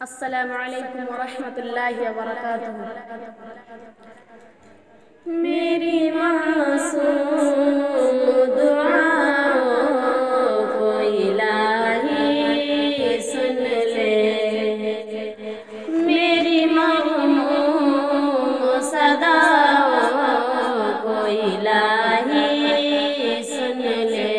अस्सलामु अलैकुम वरहमतुल्लाहि वबरकातुहू। मेरी मासूम दुआओं को इलाही सुन ले, मेरी मग़मूम सदाओं को इलाही सुन ले।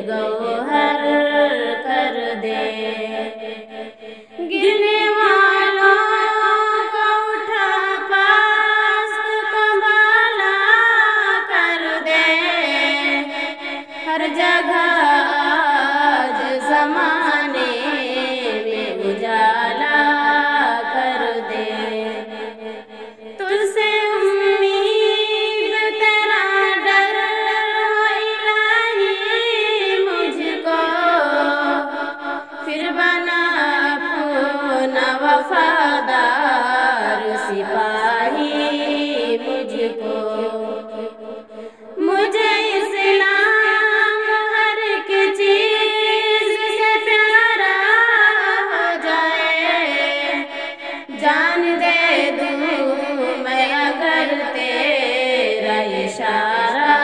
गौहर कर दे, गिरने वालों को उठा पास कमाला कर दे। हर जगह आज ज़माने में उजाला कर दे। तुझसे उम्मीद तेरा डर फिर बना अपना वफादार सिपाही मुझको। मुझे इस्लाम हर एक चीज से प्यारा हो जाए, जान दे दूँ मैं अगर तेरा इशारा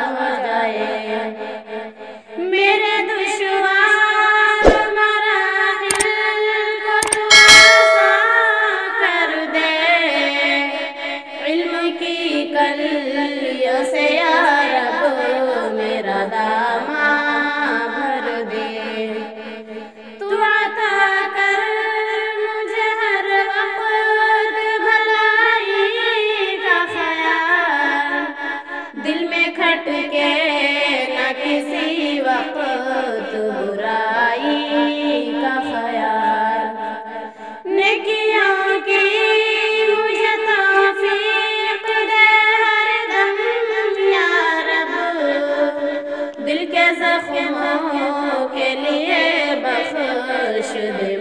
हो जाए। मेरे दुश्वार कलियों से या रब मेरा दामा भर दे। तू अता कर मुझे हर वक्त भलाई का ख्याल, दिल में खटके न किसी वक्त बुराई का ख्याल। नेकियों की मुझे तौफीक दे हरदम या रब, दिल के ज़ख्मों के लिए बख्श दे